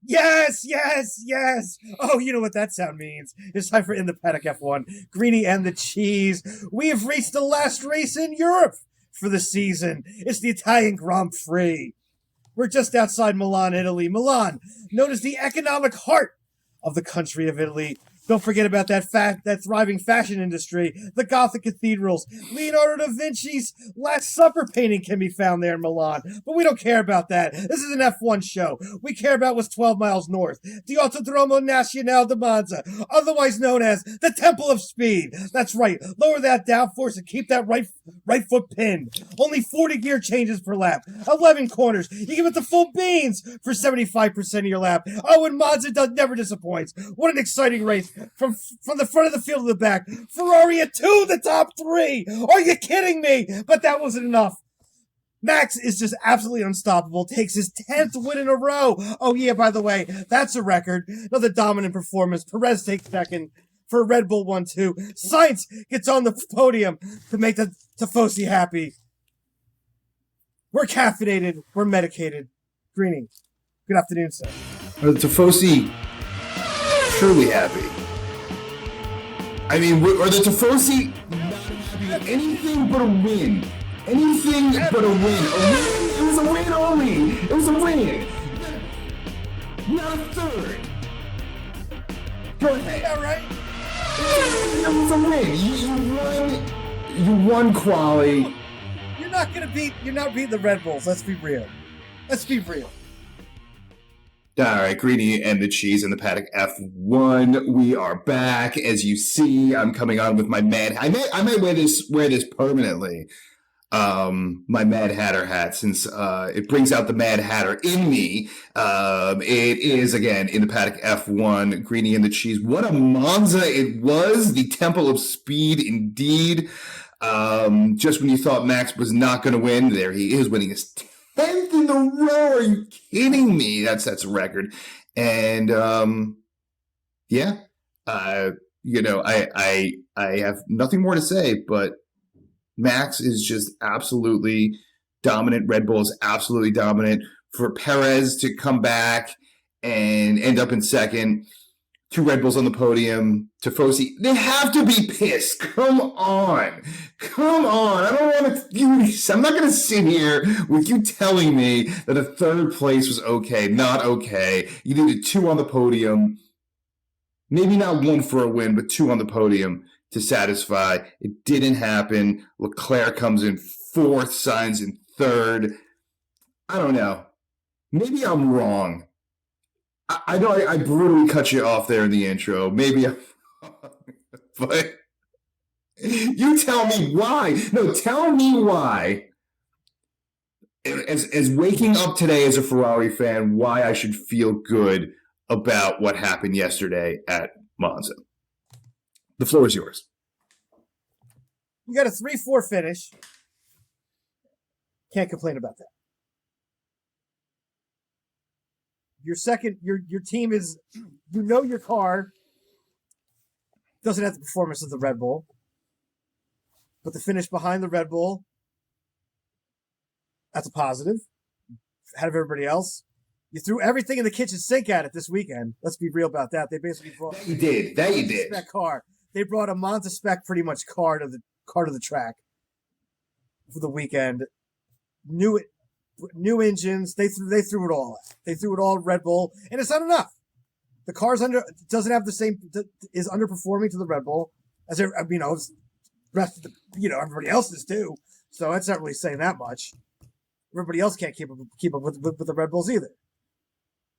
Yes, yes, yes. Oh, you know what that sound means. It's time for In the Paddock F1. Greeny and the Cheese. We have reached the last race in Europe for the season. It's the Italian Grand Prix. We're just outside Milan, Italy. Milan, known as the economic heart of the country of Italy. Don't forget about that thriving fashion industry, the Gothic cathedrals. Leonardo da Vinci's Last Supper painting can be found there in Milan. But we don't care about that. This is an F1 show. We care about what's 12 miles north. The Autodromo Nazionale di Monza, otherwise known as the Temple of Speed. That's right. Lower that downforce and keep that right foot pinned. Only 40 gear changes per lap. 11 corners. You give it the full beans for 75% of your lap. Oh, and Monza never disappoints. What an exciting race. From the front of the field to the back. Ferrari at 2, the top 3. Are you kidding me? But that wasn't enough. Max is just absolutely unstoppable. Takes his 10th win in a row. Oh, yeah, by the way, that's a record. Another dominant performance. Perez takes second for Red Bull 1-2. Sainz gets on the podium to make the Tifosi happy. We're caffeinated. We're medicated. Greeny, good afternoon, sir. Are the Tifosi truly happy? I mean, are the Tifosi anything but a win? Anything but a win. It was a win only. It was a win. Not a third. Go ahead. Yeah, right? It was a win. You won quali. You're not beating the Red Bulls. Let's be real. All right, Greeny and the Cheese in the Paddock F1. We are back. As you see, I'm coming on with my Mad. I might wear this permanently. My Mad Hatter hat, since it brings out the Mad Hatter in me. It is again in the Paddock F1. Greeny and the Cheese. What a Monza it was! The Temple of Speed, indeed. Just when you thought Max was not going to win, there he is, winning his 10th in a row. Are you kidding me? That's a record. And yeah, I have nothing more to say, but Max is just absolutely dominant. Red Bull is absolutely dominant. For Perez to come back and end up in second, 2 Red Bulls on the podium. Tifosi, they have to be pissed. Come on. I don't want to. I'm not going to sit here with you telling me that a 3rd place was okay. Not okay. You needed 2 on the podium. Maybe not 1 for a win, but 2 on the podium to satisfy. It didn't happen. Leclerc comes in 4th, Sainz in 3rd. I don't know. Maybe I'm wrong. I know I brutally cut you off there in the intro. Maybe I'm wrong. But you tell me why. No, tell me why. As waking up today as a Ferrari fan, why I should feel good about what happened yesterday at Monza. The floor is yours. You got a 3-4 finish. Can't complain about that. Your team is, your car doesn't have the performance of the Red Bull, but the finish behind the Red Bull, that's a positive. Ahead of everybody else. You threw everything in the kitchen sink at it this weekend. Let's be real about that. They basically brought that you did. Spec car. They brought a Monza spec pretty much car to the track for the weekend. New engines. They threw it all at. They threw it all at Red Bull, and it's not enough. The car's doesn't have the same, is underperforming to the Red Bull as everybody else is too. So that's not really saying that much. Everybody else can't keep up with the Red Bulls either.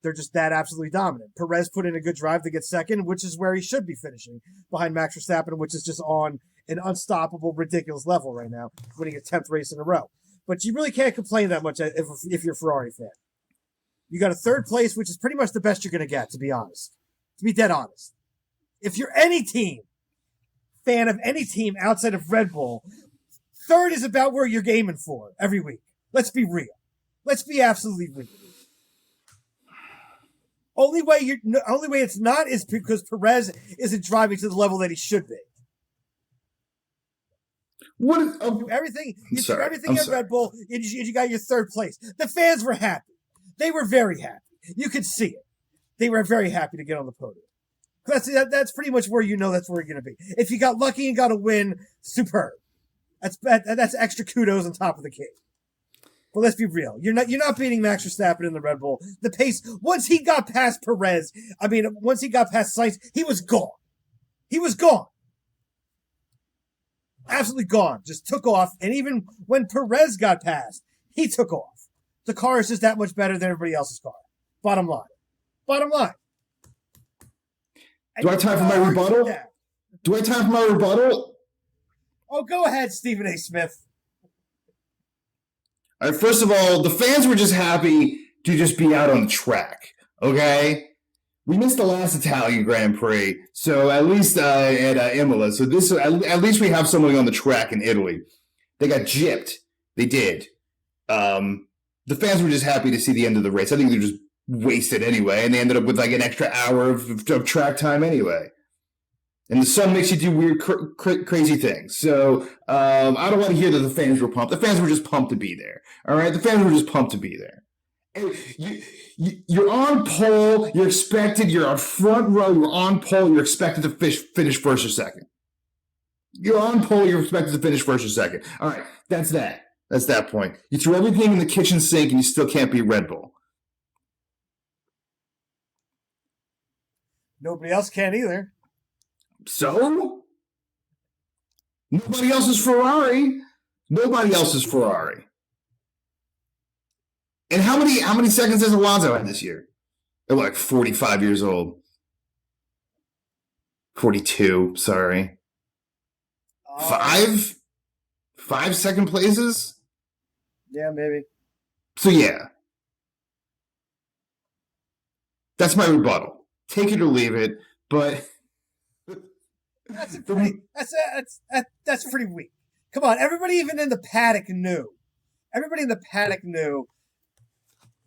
They're just that absolutely dominant. Perez put in a good drive to get second, which is where he should be finishing, behind Max Verstappen, which is just on an unstoppable, ridiculous level right now, winning a 10th race in a row. But you really can't complain that much if you're a Ferrari fan. You got a 3rd place, which is pretty much the best you're going to get, to be honest. To be dead honest. If you're fan of any team outside of Red Bull, 3rd is about where you're aiming for every week. Let's be real. Let's be absolutely real. Only way it's not is because Perez isn't driving to the level that he should be. You threw everything at Red Bull, and you got your 3rd place. The fans were happy. They were very happy. You could see it. they were very happy to get on the podium. That's pretty much where that's where you're going to be. If you got lucky and got a win, superb. That's extra kudos on top of the cake. But let's be real. You're not beating Max Verstappen in the Red Bull. The pace, once he got past Perez, once he got past Sainz, he was gone. He was gone. Absolutely gone. Just took off. And even when Perez got past, he took off. The car is just that much better than everybody else's car. Bottom line. Bottom line. Do I have time for my rebuttal? Do I have time for my rebuttal? Oh, go ahead, Stephen A. Smith. All right, first of all, the fans were just happy to just be out on the track, okay? We missed the last Italian Grand Prix, so at least at Imola. So at least we have somebody on the track in Italy. They got gypped. They did. The fans were just happy to see the end of the race. I think they're just wasted anyway, and they ended up with like an extra hour of track time anyway. And the sun makes you do weird, crazy things. So I don't want to hear that the fans were pumped. The fans were just pumped to be there. All right, the fans were just pumped to be there. And you're on pole. You're expected. You're on front row. You're on pole. You're expected to finish first or second. You're on pole. You're expected to finish first or second. All right, that's that. That's that point. You threw everything in the kitchen sink, and you still can't beat Red Bull. Nobody else can either. So? Nobody else is Ferrari. Nobody else is Ferrari. And how many seconds has Alonso had this year? They're like 45 years old. 42, sorry. 5? 5 second places? Yeah, maybe. So yeah. That's my rebuttal. Take it or leave it, but that's pretty weak. Come on, everybody even in the paddock knew. Everybody in the paddock knew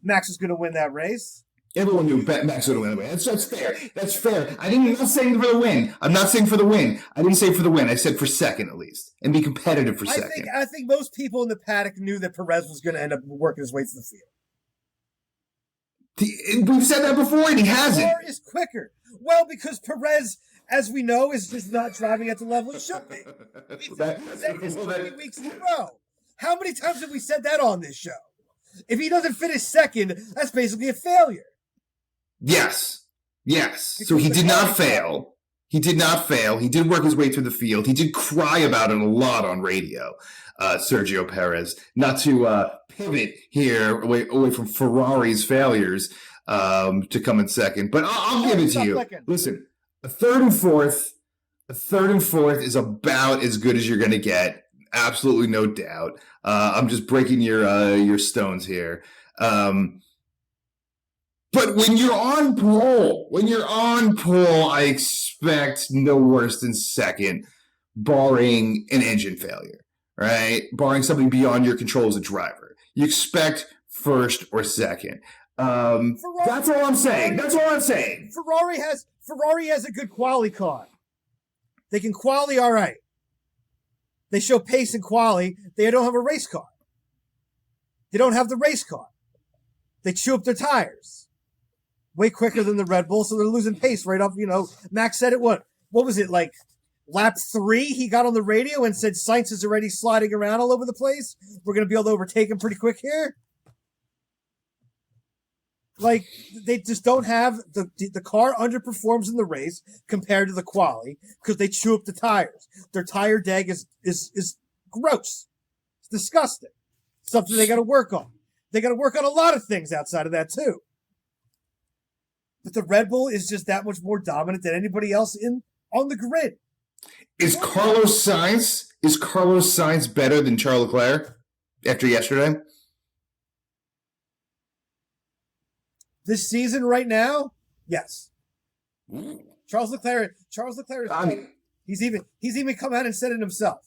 Max was going to win that race. Everyone knew Max was going to win the race. That's fair. That's fair. I'm not saying for the win. I'm not saying for the win. I didn't say for the win. I said for second at least, and be competitive for second. I think most people in the paddock knew that Perez was going to end up working his way to the field. We've said that before, and he hasn't. The car is quicker. Well, because Perez, as we know, is just not driving at the level he should be. We've said this 3 weeks in a row. How many times have we said that on this show? If he doesn't finish second, that's basically a failure. Yes. So he did not fail. He did not fail. He did work his way through the field. He did cry about it a lot on radio, Sergio Perez. Not to pivot here away from Ferrari's failures to come in second. But I'll give it to you. Listen, a third and fourth is about as good as you're going to get. Absolutely no doubt. I'm just breaking your stones here. But when you're on pole, I expect no worse than second, barring an engine failure, right? Barring something beyond your control as a driver. You expect first or second. That's all I'm saying. Ferrari has a good quali car. They can quali all right. They show pace in quali. They don't have a race car. They don't have the race car. They chew up their tires way quicker than the Red Bull, so they're losing pace right off. Max said it. What was it like? Lap 3, he got on the radio and said Sainz is already sliding around all over the place. We're going to be able to overtake him pretty quick here. Like, they just don't have the car underperforms in the race compared to the quali because they chew up the tires. Their tire deg is gross. It's disgusting. Something they got to work on. They got to work on a lot of things outside of that too. But the Red Bull is just that much more dominant than anybody else on the grid. Is Carlos Sainz better than Charles Leclerc after yesterday? This season right now, yes. Ooh. Charles Leclerc is he's even come out and said it himself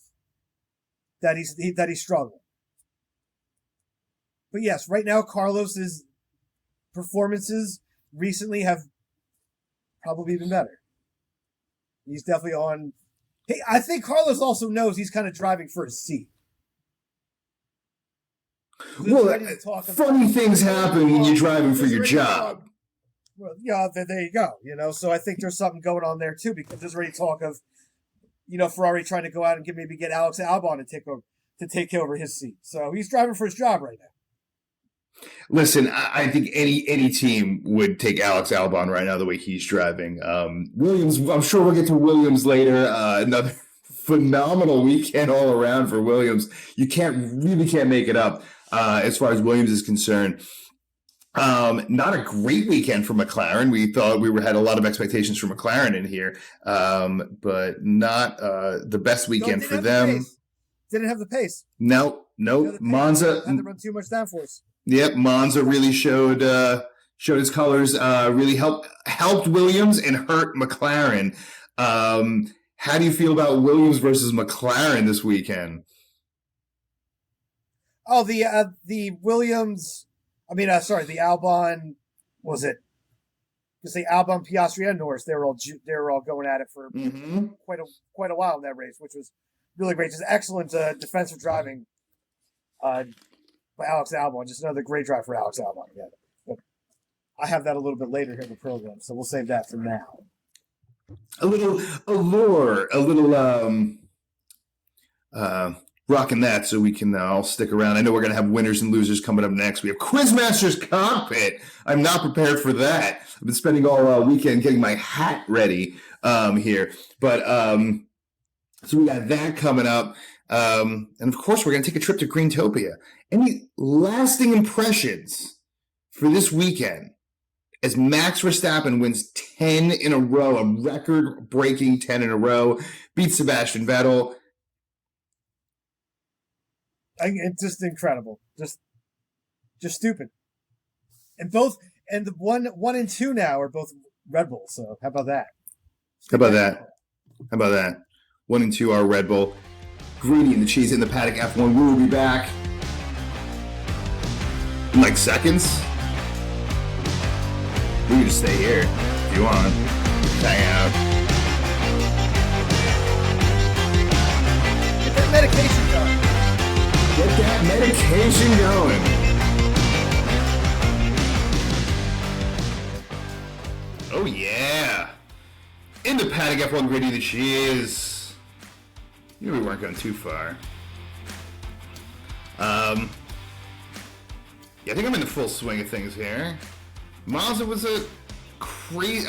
that he's struggling. But yes, right now Carlos's performances recently have probably been better. He's definitely on. Hey, I think Carlos also knows he's kind of driving for his seat. Well, funny things happen when you're driving for your job. Well, yeah, there you go. So I think there's something going on there too, because there's already talk of Ferrari trying to go out and maybe get Alex Albon to take over his seat. So he's driving for his job right now. Listen, I think any team would take Alex Albon right now the way he's driving. Williams, I'm sure we'll get to Williams later. Another phenomenal weekend all around for Williams. You really can't make it up as far as Williams is concerned. Not a great weekend for McLaren. We thought had a lot of expectations for McLaren in here, but not the best weekend for them. Didn't have the pace. No. Monza had to run too much downforce. Yep, Monza really showed his colors. Really helped Williams and hurt McLaren. How do you feel about Williams versus McLaren this weekend? Oh, the Williams. The Albon. Was it? Because the Albon, Piastri, and Norris, they were all going at it for quite a while in that race, which was really great. Just excellent defensive driving by Alex Albon. Just another great drive for Alex Albon. Yeah. But I have that a little bit later here in the program, so we'll save that for now. A little allure, a little rocking that so we can all stick around. I know we're going to have winners and losers coming up next. We have Quizmaster's Cockpit. I'm not prepared for that. I've been spending all weekend getting my hat ready here. But so we got that coming up. And of course, we're going to take a trip to Greentopia. Any lasting impressions for this weekend as Max Verstappen wins 10 in a row, a record-breaking 10 in a row, beats Sebastian Vettel? It's just incredible. Just stupid. And the 1 and 2 now are both Red Bull. So how about that? How about that? 1 and 2 are Red Bull. Greeny and the Cheese in the Paddock F1. We will be back in like seconds. We can just stay here if you want. Hang out. Get that medication going. Get that medication going. Oh yeah. In the Paddock F1, Greeny and the Cheese. We weren't going too far. Yeah, I think I'm in the full swing of things here. Monza was a crazy...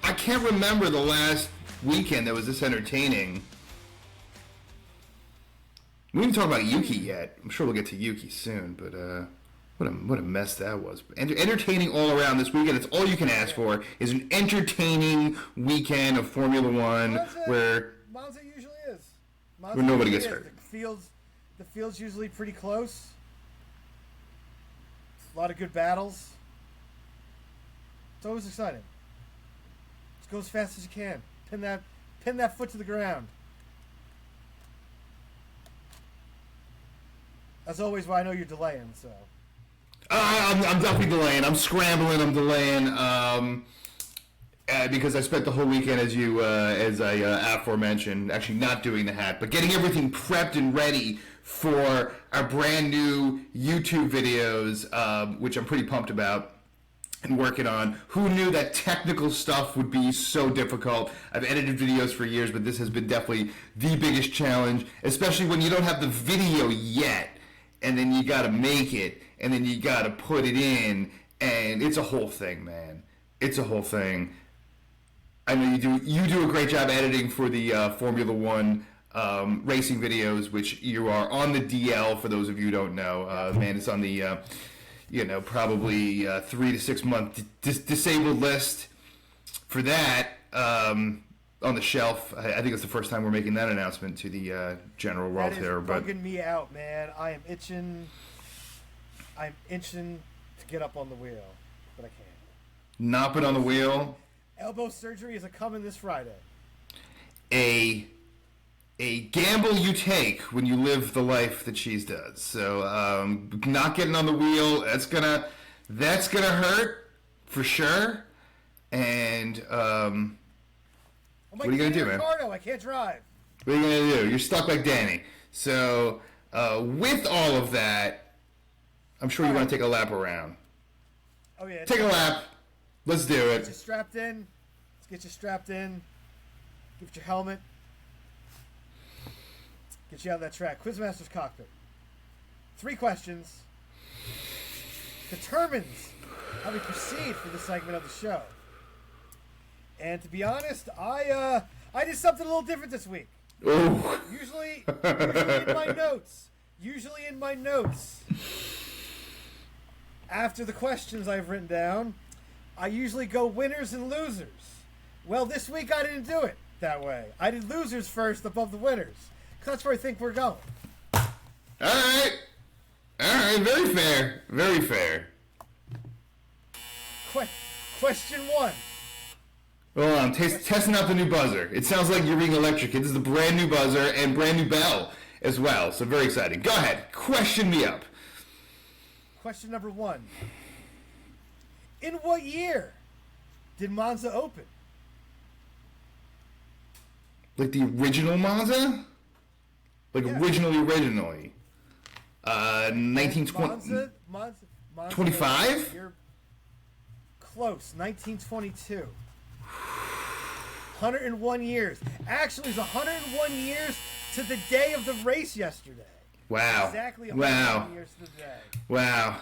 I can't remember the last weekend that was this entertaining. We didn't talk about Yuki yet. I'm sure we'll get to Yuki soon, but what a mess that was. Entertaining all around this weekend. It's all you can ask for is an entertaining weekend of Formula One where Monza usually is. Where nobody gets hurt. The field's usually pretty close. A lot of good battles. It's always exciting. Just go as fast as you can. Pin that foot to the ground. As always, well, I know you're delaying, so. I'm definitely delaying. I'm scrambling. I'm delaying. Because I spent the whole weekend, as I aforementioned, actually not doing the hat, but getting everything prepped and ready for our brand new YouTube videos, which I'm pretty pumped about and working on. Who knew that technical stuff would be so difficult? I've edited videos for years, but this has been definitely the biggest challenge, especially when you don't have the video yet, and then you got to make it, and then you got to put it in, and it's a whole thing, man. It's a whole thing. I know you do a great job editing for the Formula One racing videos, which you are on the DL, for those of you who don't know. Man, it's on the, probably 3 to 6 month disabled list for that on the shelf. I think it's the first time we're making that announcement to the general world here. That is bugging me out, man. I am itching to get up on the wheel, but I can't. Not been on the wheel. Elbow surgery is coming this Friday. A gamble you take when you live the life that Cheese does. So not getting on the wheel, that's gonna hurt for sure. And what are you gonna do, man? Ricardo, I can't drive. What are you gonna do? You're stuck like Danny. So with all of that, I'm sure you want to take a lap around. Oh yeah. Take a lap. Let's do Get you it. strapped in. Let's get you strapped in. Get your helmet. Get you out of that track. Quizmaster's cockpit. 3 questions. Determines how we proceed for this segment of the show. And to be honest, I did something a little different this week. Oh. Usually in my notes, after the questions I've written down, I usually go winners and losers. Well, this week I didn't do it that way. I did losers first above the winners. Because that's where I think we're going. All right. Very fair. Very fair. Question 1. Hold on, testing out the new buzzer. It sounds like you're being electrocuted. This is the brand new buzzer and brand new bell as well. So very exciting. Go ahead. Question me up. Question number 1. In what year did Monza open? Like the original Monza? Like Yeah. originally. 1920. Monza 25? You're close. 1922. 101 years. Actually, it's 101 years to the day of the race yesterday. Wow. Exactly 101 Wow. years to the day. Wow.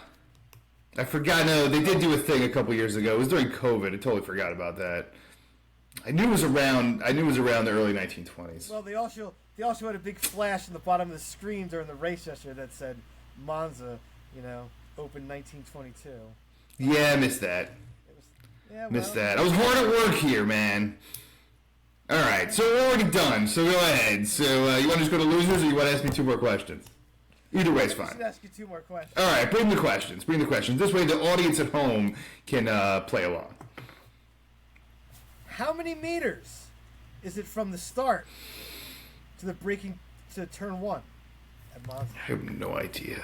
I forgot. No, they did do a thing a couple years ago. It was during COVID. I totally forgot about that. I knew it was around the early 1920s. Well, they also had a big flash in the bottom of the screen during the race yesterday that said Monza, opened 1922. Yeah, I missed that. Missed that. I was hard at work here, man. All right, so we're already done. So go ahead. So you want to just go to losers, or you want to ask me 2 more questions? Either way is I fine. should ask you 2 more questions. All right, bring the questions. This way, the audience at home can play along. How many meters is it from the start to the braking to turn 1 at Monza? I have no idea.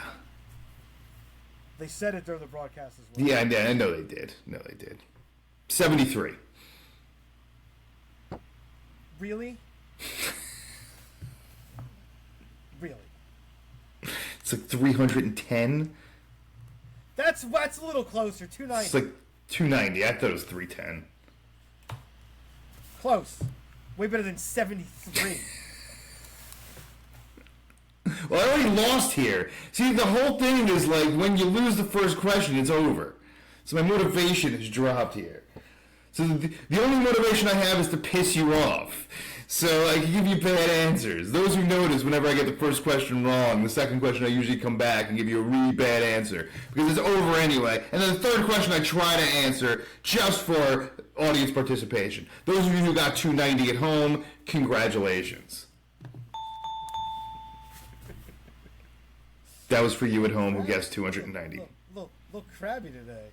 They said it during the broadcast as well. Yeah, I know they did. 73. Really? Really? It's like 310. That's a little closer. 290. It's like 290. I thought it was 310. Close. Way better than 73. Well, I already lost here. See, the whole thing is like when you lose the first question, it's over. So my motivation has dropped here. So the only motivation I have is to piss you off. So I can give you bad answers. Those who notice, whenever I get the first question wrong, the second question I usually come back and give you a really bad answer. Because it's over anyway. And then the third question I try to answer just for audience participation. Those of you who got 290 at home, congratulations. That was for you at home who guessed 290. Little crabby today.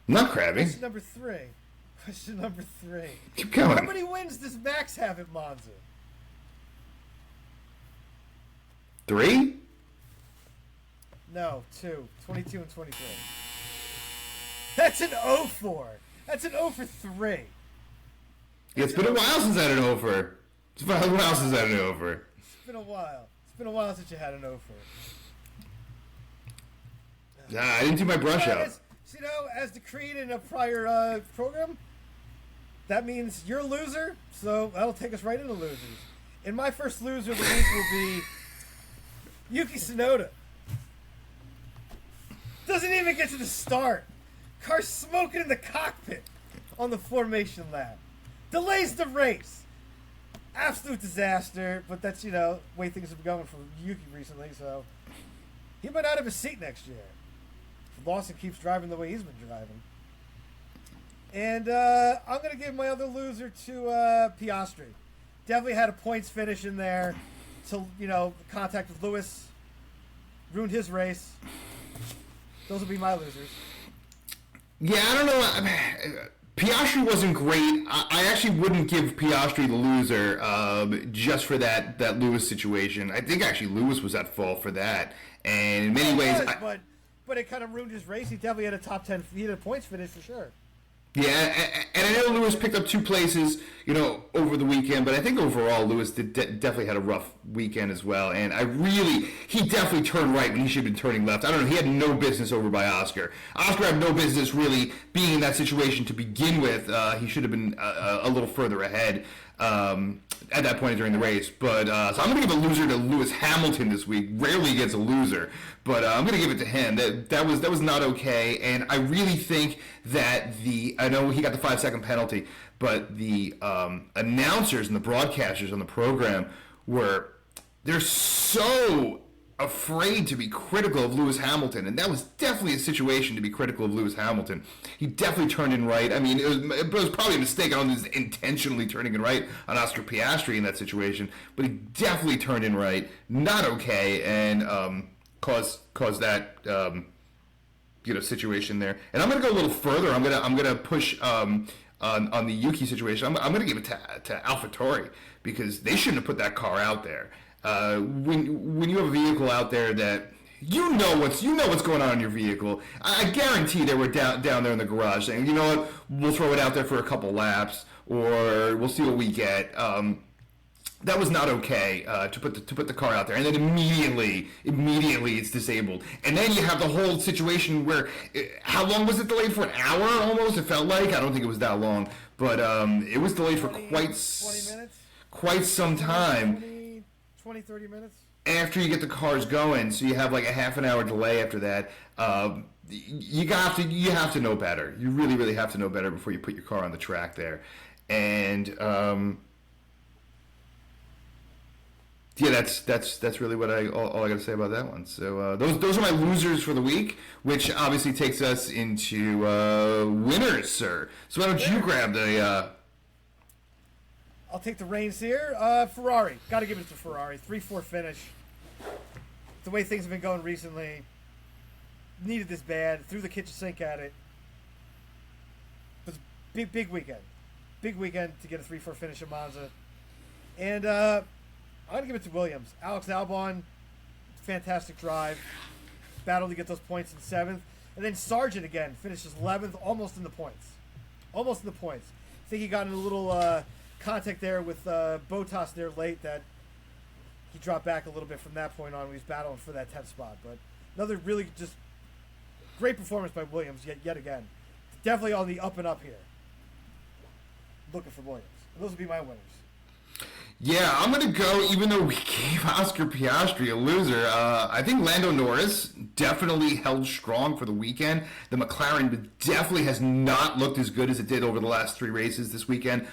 Not crabby. Question number 3. Keep going. How many wins does Max have at Monza? 3? No, 2. 22 and 23. That's an 0-4. That's an 0 for 3. Yeah, it's been a while since I had an over. It's been a while since I had an over. It's been a while. It's been a while since you had an 0 for. Nah, I didn't do my brush out. As decreed in a prior program, that means you're a loser, so that'll take us right into losers. And my first loser of the week will be Yuki Tsunoda. Doesn't even get to the start. Car smoking in the cockpit on the formation lap. Delays the race. Absolute disaster, but that's, way things have been going for Yuki recently, so he might not have a seat next year. If Lawson keeps driving the way he's been driving. And I'm going to give my other loser to Piastri. Definitely had a points finish in there. So, contact with Lewis. Ruined his race. Those will be my losers. Yeah, I don't know. Piastri wasn't great. I actually wouldn't give Piastri the loser just for that Lewis situation. I think actually Lewis was at fault for that. And in many ways... But it kind of ruined his race. He definitely had a top 10. He had a points finish for sure. Yeah, and I know Lewis picked up 2 places, over the weekend, but I think overall Lewis definitely had a rough weekend as well. And he definitely turned right when he should have been turning left. I don't know, he had no business over by Oscar. Oscar had no business really being in that situation to begin with. He should have been a little further ahead at that point during the race. But so I'm going to give a loser to Lewis Hamilton this week. Rarely gets a loser, but I'm going to give it to him. That was not okay, and I really think that I know he got the 5-second penalty, but the announcers and the broadcasters on the program they're so afraid to be critical of Lewis Hamilton, and that was definitely a situation to be critical of Lewis Hamilton. He definitely turned in right. I mean, it was probably a mistake. I don't think he was intentionally turning in right on Oscar Piastri in that situation, but he definitely turned in right. Not okay, and caused that situation there. And I'm going to go a little further. I'm gonna push on the Yuki situation. I'm going to give it to AlphaTauri, because they shouldn't have put that car out there. When you have a vehicle out there that you know what's going on in your vehicle, I guarantee they were down there in the garage saying, you know what, we'll throw it out there for a couple laps, or we'll see what we get. That was not okay to put the car out there, and then immediately it's disabled, and then you have the whole situation where how long was it delayed for? An hour almost. It felt like, I don't think it was that long, but it was delayed for 20 minutes, quite some time. 20, 30 minutes after you get the cars going, so you have like a half an hour delay after that. You have to know better. You really have to know better before you put your car on the track there, and. Yeah, that's really what all I got to say about that one. So those are my losers for the week, which obviously takes us into winners, sir. So why don't you grab the? I'll take the reins here. Ferrari, got to give it to Ferrari. 3-4 finish. The way things have been going recently, needed this bad. Threw the kitchen sink at it. It was a big weekend to get a 3-4 finish in Monza, and. I'm going to give it to Williams. Alex Albon, fantastic drive. Battled to get those points in 7th. And then Sargent again finishes 11th, almost in the points. I think he got in a little contact there with Bottas there late, that he dropped back a little bit from that point on when he was battling for that 10th spot. But another really just great performance by Williams yet again. Definitely on the up and up here. Looking for Williams. And those would be my winners. Yeah, I'm going to go, even though we gave Oscar Piastri a loser, I think Lando Norris definitely held strong for the weekend. The McLaren definitely has not looked as good as it did over the last 3 races this weekend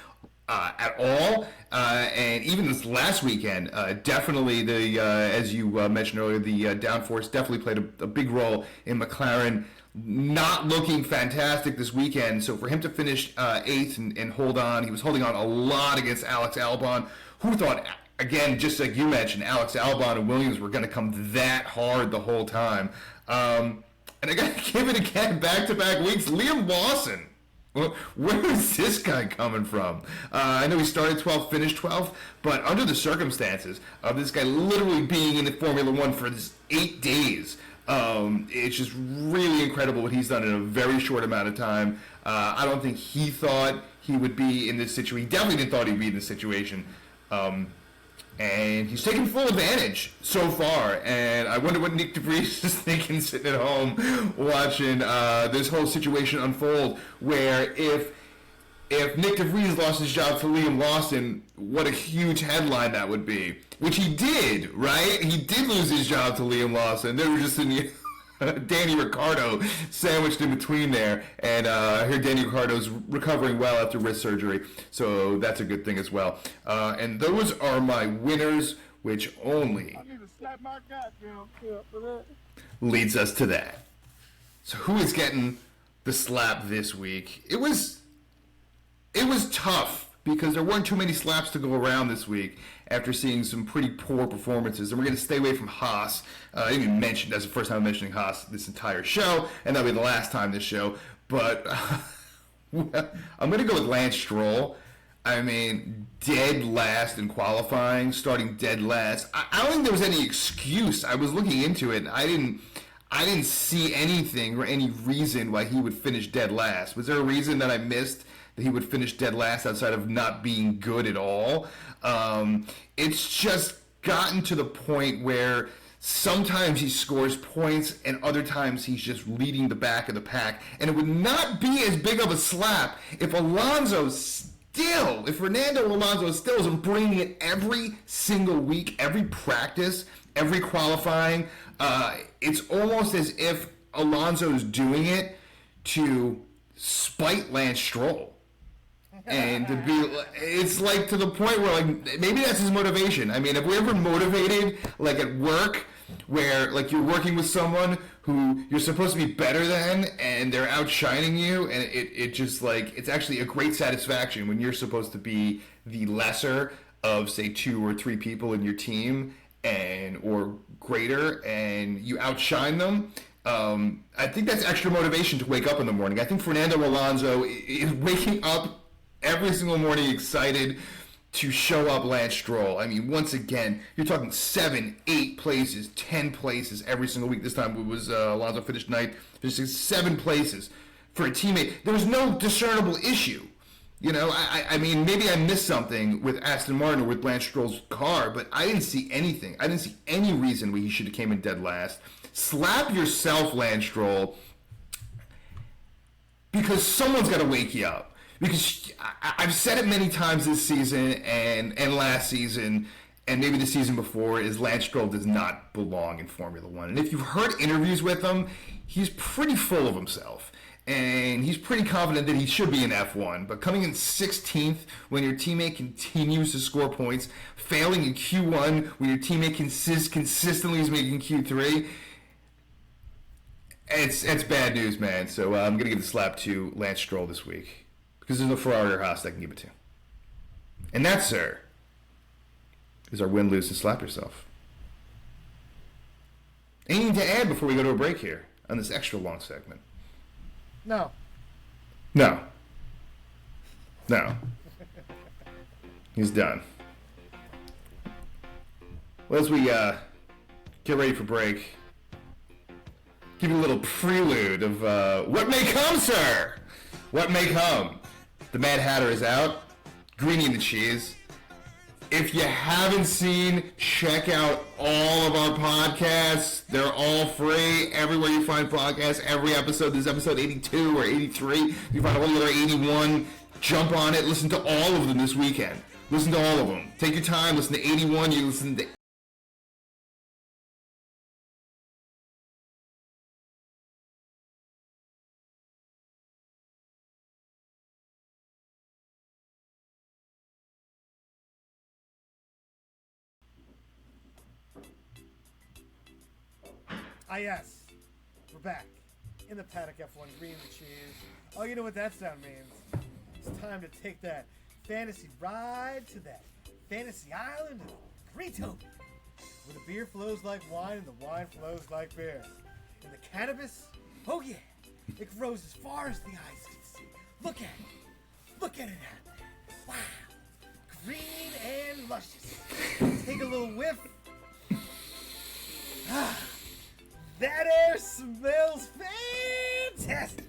at all. And even this last weekend, definitely, as you mentioned earlier, the downforce definitely played a big role in McLaren not looking fantastic this weekend. So for him to finish 8th and hold on, he was holding on a lot against Alex Albon. Who thought, again, just like you mentioned, Alex Albon and Williams were going to come that hard the whole time. And I got to give it again, back-to-back weeks, Liam Lawson. Where is this guy coming from? I know he started 12th, finished 12th, but under the circumstances of this guy literally being in the Formula One for this 8 days, it's just really incredible what he's done in a very short amount of time. I don't think he thought he would be in this situation. He definitely didn't thought he'd be in this situation. And he's taken full advantage so far, and I wonder what Nick DeVries is thinking sitting at home watching this whole situation unfold, where if Nick DeVries lost his job to Liam Lawson, what a huge headline that would be. Which he did, right? He did lose his job to Liam Lawson. They were just in the Danny Ricciardo sandwiched in between there, and I hear Danny Ricciardo's recovering well after wrist surgery, so that's a good thing as well. And those are my winners, which only leads us to that. So who is getting the slap this week? It was tough, because there weren't too many slaps to go around this week after seeing some pretty poor performances. And we're going to stay away from Haas. I didn't even mention, that's the first time I'm mentioning Haas this entire show, and that'll be the last time this show. But I'm going to go with Lance Stroll. I mean, dead last in qualifying, starting dead last. I don't think there was any excuse. I was looking into it, and I I didn't see anything or any reason why he would finish dead last. Was there a reason that I missed that he would finish dead last outside of not being good at all? It's just gotten to the point where sometimes he scores points and other times he's just leading the back of the pack. And it would not be as big of a slap if Fernando Alonso still isn't bringing it every single week, every practice, every qualifying. It's almost as if Alonso is doing it to spite Lance Stroll. And it's like to the point where like maybe that's his motivation. I mean, if we're ever motivated like at work where like you're working with someone who you're supposed to be better than and they're outshining you, and it just like it's actually a great satisfaction when you're supposed to be the lesser of say 2 or 3 people in your team or greater, and you outshine them. I think that's extra motivation to wake up in the morning. I think Fernando Alonso is waking up every single morning excited to show up Lance Stroll. I mean, once again, you're talking 7, 8 places, 10 places every single week. This time it was Alonso finished ninth, finishing 7 places for a teammate. There was no discernible issue. You know, I mean, maybe I missed something with Aston Martin or with Lance Stroll's car, but I didn't see anything. I didn't see any reason why he should have came in dead last. Slap yourself, Lance Stroll, because someone's got to wake you up. Because I've said it many times this season and last season, and maybe the season before, is Lance Stroll does not belong in Formula One. And if you've heard interviews with him, he's pretty full of himself. And he's pretty confident that he should be in F1. But coming in 16th when your teammate continues to score points, failing in Q1 when your teammate consistently is making Q3, it's bad news, man. So I'm going to give the slap to Lance Stroll this week. Because there's no Ferrari or Haas I can give it to. And that, sir, is our win, lose, and slap yourself. Anything to add before we go to a break here on this extra long segment? No. He's done. Well, as we get ready for break, give you a little prelude of what may come, sir. What may come. The Mad Hatter is out. Greenie and the Cheese. If you haven't seen, check out all of our podcasts. They're all free. Everywhere you find podcasts, every episode. This is episode 82 or 83. You find all the other 81. Jump on it. Listen to all of them this weekend. Listen to all of them. Take your time. Listen to 81. You listen to yes, we're back in the Paddock F1, Green and the Cheese. Oh, you know what that sound means. It's time to take that fantasy ride to that fantasy island of Greetopia, where the beer flows like wine and the wine flows like beer. And the cannabis, oh yeah, it grows as far as the eyes can see. Look at it. Look at it out there. Wow. Green and luscious. Take a little whiff. That air smells fantastic.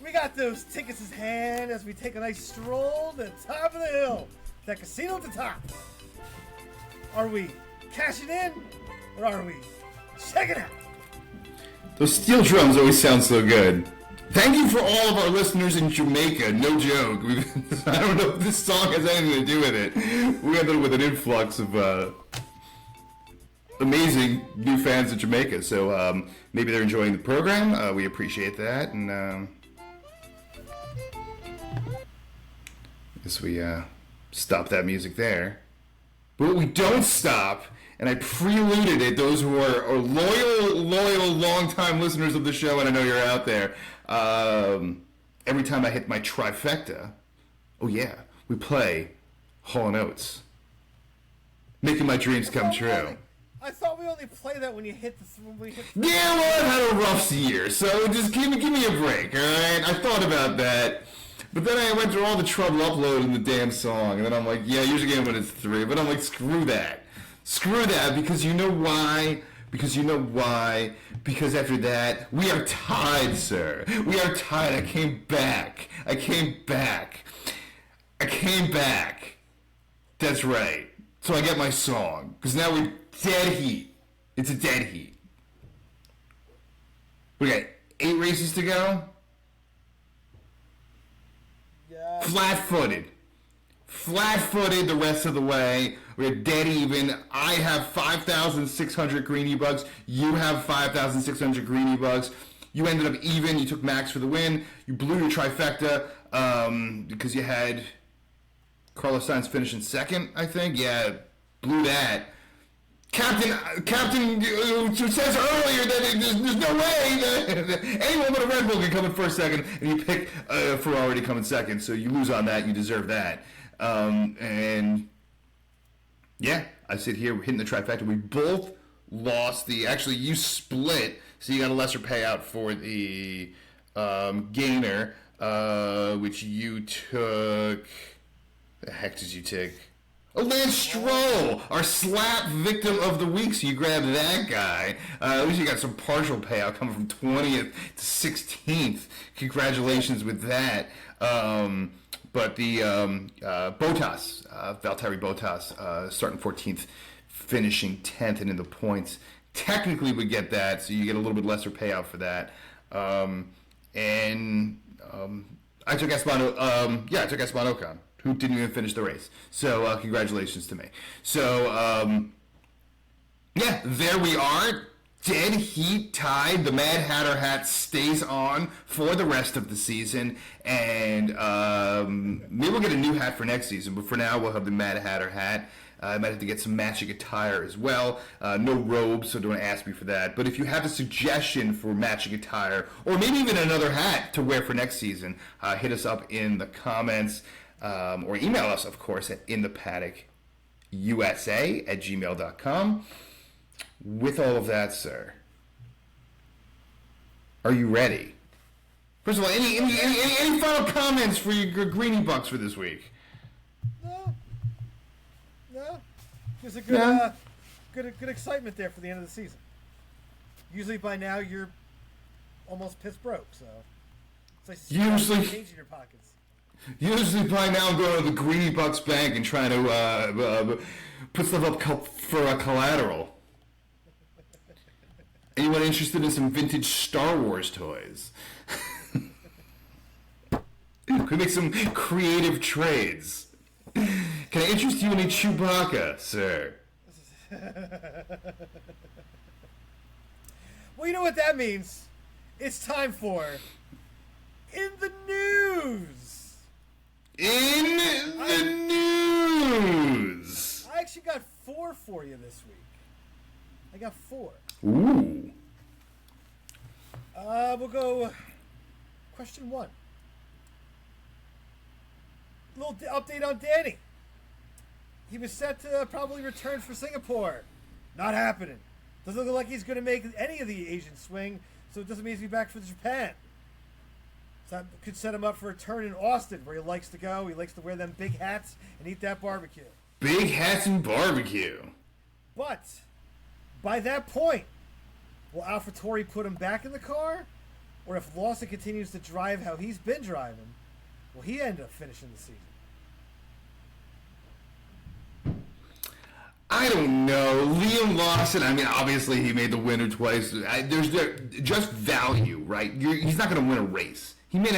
We got those tickets in hand as we take a nice stroll to the top of the hill. That casino at the top. Are we cashing in or are we checking out? those steel drums always sound so good. Thank you for all of our listeners in Jamaica. No joke. I don't know if this song has anything to do with it. We ended up with an influx of amazing new fans in Jamaica. So maybe they're enjoying the program. We appreciate that. And I guess we stop that music there. But we don't stop, and I preluded it, those who are loyal, long-time listeners of the show, and I know you're out there. Every time I hit my trifecta, oh yeah, we play Hall & Oates. Making my dreams come true. I thought we only play that when you hit the... Yeah, well, I've had a rough year, so just give me a break, alright? I thought about that. But then I went through all the trouble uploading the damn song, and then I'm like, yeah, use a game when it's 3. But I'm like, screw that. Screw that, because you know why? Because you know why? Because after that, we are tied, sir. We are tied. I came back. That's right. So I get my song. Because now we're dead heat. It's a dead heat. We got 8 races to go. Yeah. Flat-footed the rest of the way. We're dead even. I have 5,600 greenie bucks. You have 5,600 greenie bucks. You ended up even. You took Max for the win. You blew your trifecta because you had Carlos Sainz finishing second, I think. Yeah, blew that. Captain says earlier that there's no way that anyone but a Red Bull can come in first, second, and you pick Ferrari to come in second. So you lose on that. You deserve that. And yeah, I sit here hitting the trifecta. We both lost actually you split, so you got a lesser payout for the gainer, which you took. The heck did you take? Oh, Lance Stroll, our slap victim of the week. So you grabbed that guy. At least you got some partial payout coming from 20th to 16th. Congratulations with that. But the Bottas, Valtteri Bottas, starting 14th, finishing 10th and in the points, technically would get that, so you get a little bit lesser payout for that. I took Esteban Ocon, who didn't even finish the race. So congratulations to me. So yeah, there we are. Dead heat tied. The Mad Hatter hat stays on for the rest of the season, and maybe we'll get a new hat for next season. But for now, we'll have the Mad Hatter hat. I might have to get some matching attire as well. No robes, so don't ask me for that. But if you have a suggestion for matching attire, or maybe even another hat to wear for next season, hit us up in the comments, or email us, of course, at inthepaddock.usa@gmail.com. With all of that, sir, are you ready? First of all, any final comments for your Greenie Bucks for this week? No. There's a good excitement there for the end of the season. Usually by now you're almost piss broke, so it's like change in your pockets. Usually by now I'm going to the Greenie Bucks bank and trying to put stuff up for a collateral. Anyone interested in some vintage Star Wars toys? Could make some creative trades. Can I interest you in a Chewbacca, sir? Well, you know what that means. It's time for In the News. In the news. I actually got 4 for you this week. I got 4. Ooh. We'll go question 1. Little update on Danny. He was set to probably return for Singapore. Not happening. Doesn't look like he's going to make any of the Asian swing, so it doesn't mean he's be back for Japan. So that could set him up for a turn in Austin, where he likes to go. He likes to wear them big hats and eat that barbecue. Big hats and barbecue. But by that point, will AlphaTauri put him back in the car? Or if Lawson continues to drive how he's been driving, will he end up finishing the season? I don't know. Liam Lawson, I mean, obviously he made the winner twice. There's just value, right? He's not going to win a race. He made,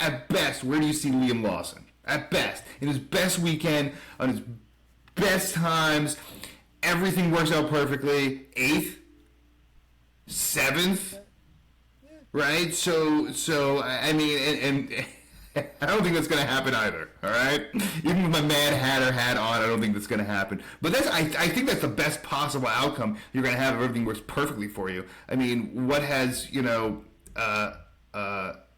at best, where do you see Liam Lawson? At best. In his best weekend, on his best times, everything works out perfectly. 8th? 7th? Right? So I mean, and I don't think that's going to happen either, all right? Even with my Mad Hatter hat on, I don't think that's going to happen. But I think that's the best possible outcome you're going to have if everything works perfectly for you. I mean, what has, an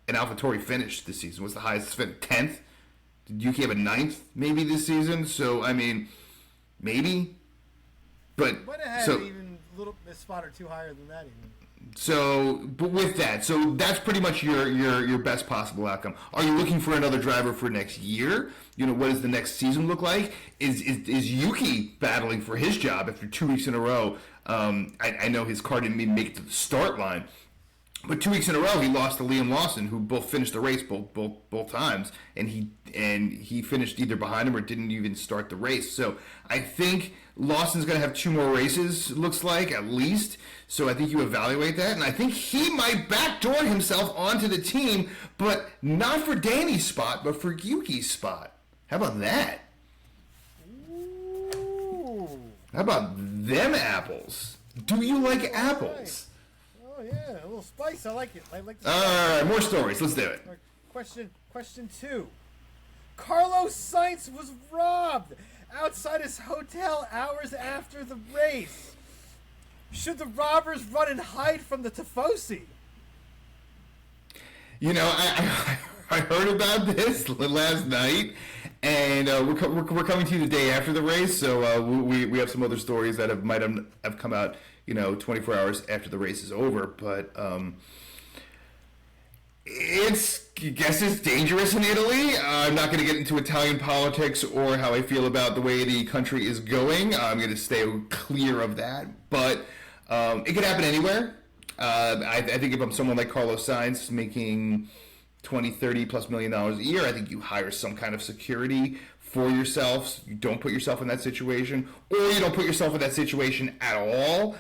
AlphaTauri finish this season? What's the highest? 10th? Did Yuki have a 9th maybe this season? So, I mean, maybe. But might have had even a little spot or two higher than that even. So, but with that, so that's pretty much your best possible outcome. Are you looking for another driver for next year? What does the next season look like? Is Yuki battling for his job after 2 weeks in a row I know his car didn't even make it to the start line. But 2 weeks in a row, he lost to Liam Lawson, who both finished the race both times, and he finished either behind him or didn't even start the race. So I think Lawson's going to have 2 more races, looks like, at least. So I think you evaluate that, and I think he might backdoor himself onto the team, but not for Danny's spot, but for Yuki's spot. How about that? Ooh. How about them apples? Do you like apples? Oh yeah, a little spice. I like it. I like. All right, more stories. Let's do it. Question 2. Carlos Sainz was robbed outside his hotel hours after the race. Should the robbers run and hide from the Tifosi? You know, I heard about this last night, and we're coming to you the day after the race, so we have some other stories that might have come out, 24 hours after the race is over. But I guess it's dangerous in Italy. I'm not going to get into Italian politics or how I feel about the way the country is going. I'm going to stay clear of that. But it could happen anywhere. I think if I'm someone like Carlos Sainz making $20-30+ million a year, I think you hire some kind of security for yourself. You don't put yourself in that situation, or you don't put yourself in that situation at all.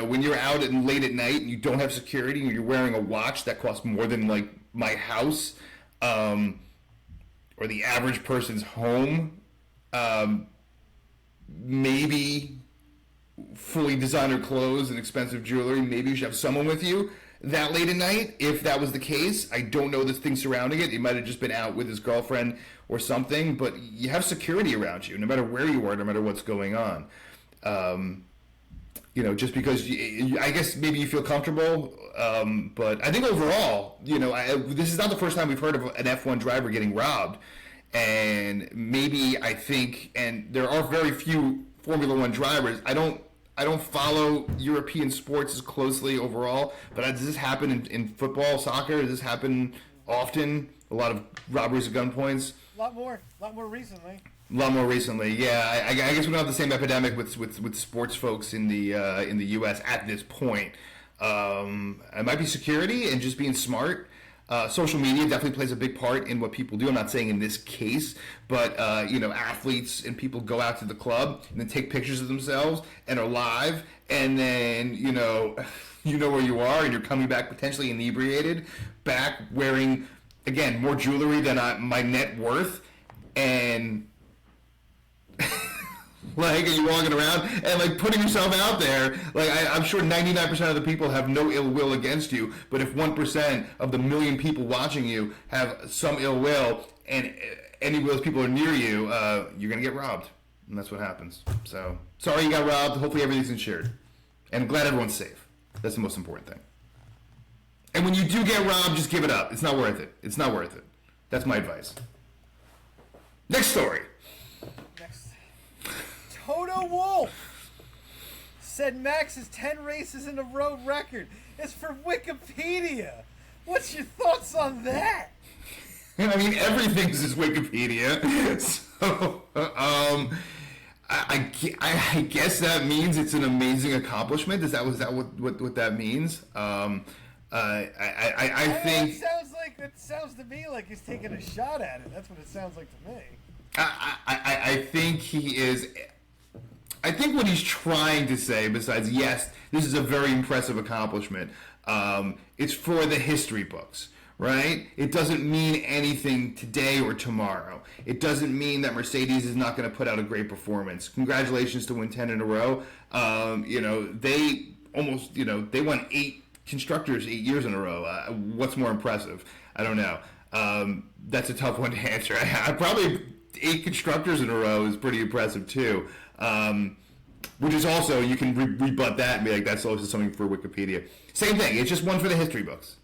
When you're out late at night and you don't have security and you're wearing a watch that costs more than like my house, or the average person's home, maybe fully designer clothes and expensive jewelry, maybe you should have someone with you that late at night. If that was the case, I don't know the things surrounding it. He might have just been out with his girlfriend or something, but you have security around you no matter where you are, no matter what's going on. Just because I guess maybe you feel comfortable, but I think overall, this is not the first time we've heard of an F1 driver getting robbed, and maybe I think, and there are very few Formula One drivers. I don't follow European sports as closely overall, but does this happen in football, soccer? Does this happen often? A lot of robberies at gunpoints. A lot more recently. A lot more recently, yeah. I guess we don't have the same epidemic with sports folks in the U.S. at this point. It might be security and just being smart. Social media definitely plays a big part in what people do. I'm not saying in this case, but athletes and people go out to the club and then take pictures of themselves and are live, and then you know where you are, and you're coming back potentially inebriated, back wearing again more jewelry than my net worth, and like, are you walking around and like putting yourself out there? Like, I'm sure 99% of the people have no ill will against you, but if 1% of the million people watching you have some ill will, and any of those people are near you, you're gonna get robbed, and that's what happens. So, sorry you got robbed. Hopefully everything's insured, and I'm glad everyone's safe. That's the most important thing. And when you do get robbed, just give it up. It's not worth it. It's not worth it. That's my advice. Next story. Toto Wolff said Max's 10 races in a row record is for Wikipedia. What's your thoughts on that? I mean, everything's his Wikipedia. So, I guess that means it's an amazing accomplishment. Is that what that means? I think it sounds to me like he's taking a shot at it. That's what it sounds like to me. I think he is. I think what he's trying to say, besides, yes, this is a very impressive accomplishment, it's for the history books, right? It doesn't mean anything today or tomorrow. It doesn't mean that Mercedes is not going to put out a great performance. Congratulations to win 10 in a row. They almost, they won 8 constructors 8 years in a row. What's more impressive? I don't know. That's a tough one to answer. I probably 8 constructors in a row is pretty impressive too. Which is also, you can rebut that and be like, that's also something for Wikipedia. Same thing, it's just one for the history books.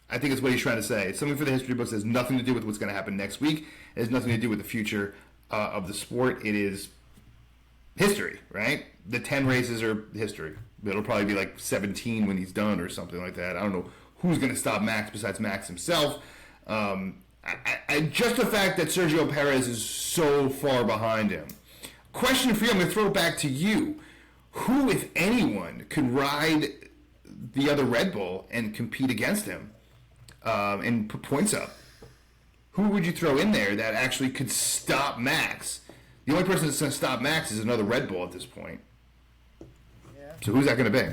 I think it's what he's trying to say. It's something for the history books. It has nothing to do with what's going to happen next week. It has nothing to do with the future of the sport. It is history, right? The 10 races are history. It'll probably be like 17 when he's done or something like that. I don't know who's going to stop Max besides Max himself. Just the fact that Sergio Perez is so far behind him. Question for you, I'm going to throw it back to you. who, if anyone, could ride the other Red Bull and compete against him and put points up? Who would you throw in there that actually could stop Max? The only person that's going to stop Max is another Red Bull at this point. Yeah. So who's that going to be?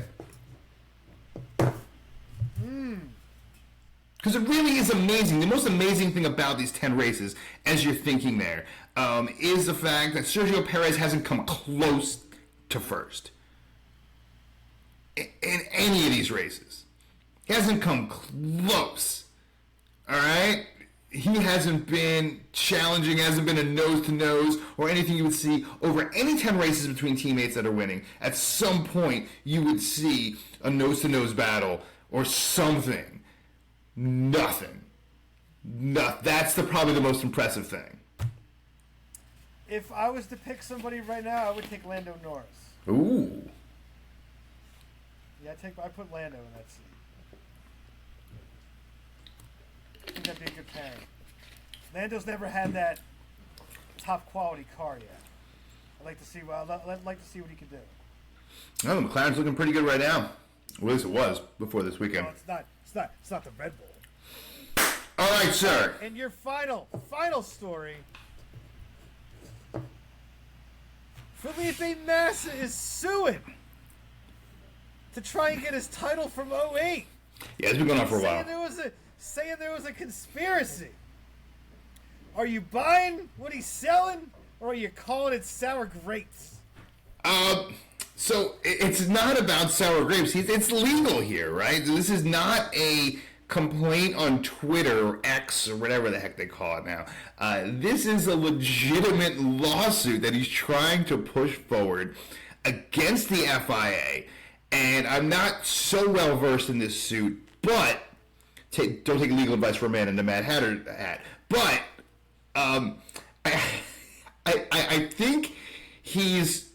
Because it really is amazing. The most amazing thing about these 10 races, as you're thinking there, is the fact that Sergio Perez hasn't come close to first in any of these races. He hasn't come close. All right? He hasn't been challenging, hasn't been a nose-to-nose or anything you would see over any 10 races between teammates that are winning. At some point, you would see a nose-to-nose battle or something. Nothing. That's probably the most impressive thing. If I was to pick somebody right now, I would take Lando Norris. Ooh. Yeah, I put Lando in that seat. I think that'd be a good pairing. Lando's never had that top quality car yet. I'd like to see. I'd like to see what he can do. Oh, the McLaren's looking pretty good right now. Well, at least it was before this weekend. No, it's not. It's not the Red Bull. All right, sir. And your final story. Felipe Massa is suing to try and get his title from '08. Yeah, it's been going on for a while. Saying there was a conspiracy. Are you buying what he's selling, or are you calling it sour grapes? So it's not about sour grapes. It's legal here, right? This is not a complaint on Twitter or X or whatever the heck they call it now. This is a legitimate lawsuit that he's trying to push forward against the FIA. And I'm not so well versed in this suit, but don't take legal advice from a man in a Mad Hatter hat. But I think he's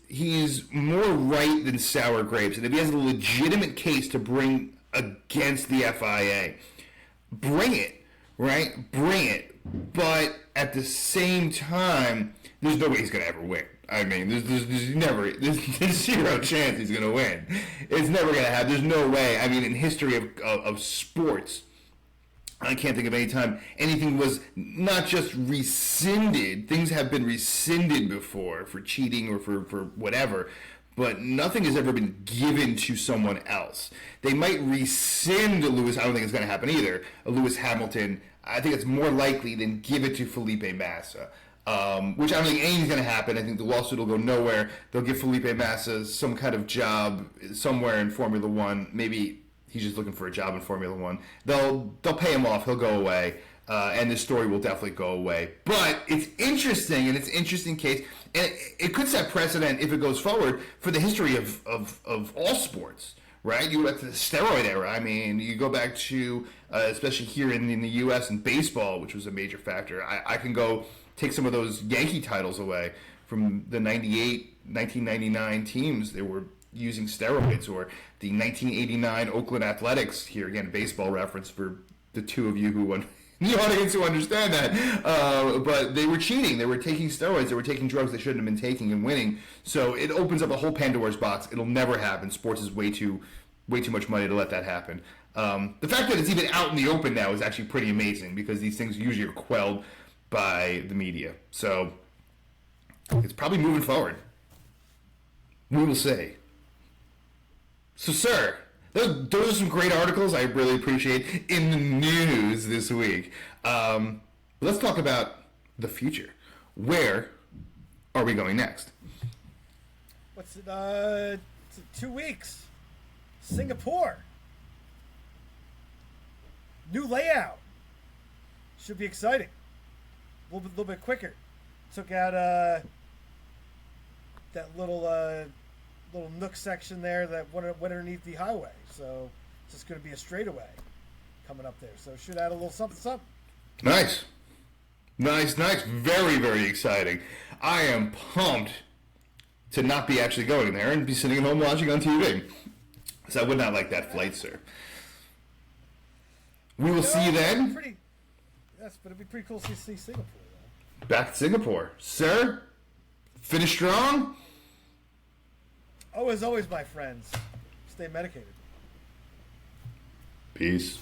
more right than sour grapes, and if he has a legitimate case to bring against the FIA, bring it, right? Bring it. But at the same time, there's no way he's gonna ever win. I mean, there's zero chance he's gonna win. It's never gonna happen. There's no way. I mean, in history of sports, I can't think of any time anything was not just rescinded. Things have been rescinded before for cheating or for whatever, but nothing has ever been given to someone else. They might rescind Lewis. I don't think it's going to happen either. Lewis Hamilton. I think it's more likely than give it to Felipe Massa, which I don't think anything's going to happen. I think the lawsuit will go nowhere. They'll give Felipe Massa some kind of job somewhere in Formula One. Maybe he's just looking for a job in Formula One. They'll pay him off. He'll go away, and this story will definitely go away. But it's interesting, and it's an interesting case, and it could set precedent if it goes forward for the history of all sports, right? You go back to the steroid era. I mean, you go back to especially here in the U.S. and baseball, which was a major factor. I can go take some of those Yankee titles away from the 1999 teams. They were using steroids, or the 1989 Oakland Athletics, here again, baseball reference for the two of you who the audience who understand that, but they were cheating, they were taking steroids, they were taking drugs they shouldn't have been taking and winning. So it opens up a whole Pandora's box. It'll never happen. Sports is way too much money to let that happen. The fact that it's even out in the open now is actually pretty amazing, because these things usually are quelled by the media. So it's probably moving forward. We will say. So, sir, those are some great articles I really appreciate in the news this week. Let's talk about the future. Where are we going next? What's it? 2 weeks. Singapore. New layout. Should be exciting. A little bit quicker. Took out that little nook section there that went underneath the highway. So it's just going to be a straightaway coming up there. So it should add a little something. Nice. Very, very exciting. I am pumped to not be actually going there and be sitting at home watching on TV. So I would not like that flight, sir. We will see you then. Yes, but it'd be pretty cool to see Singapore, though. Back to Singapore. Sir, finish strong. Oh, as always, my friends, stay medicated. Peace.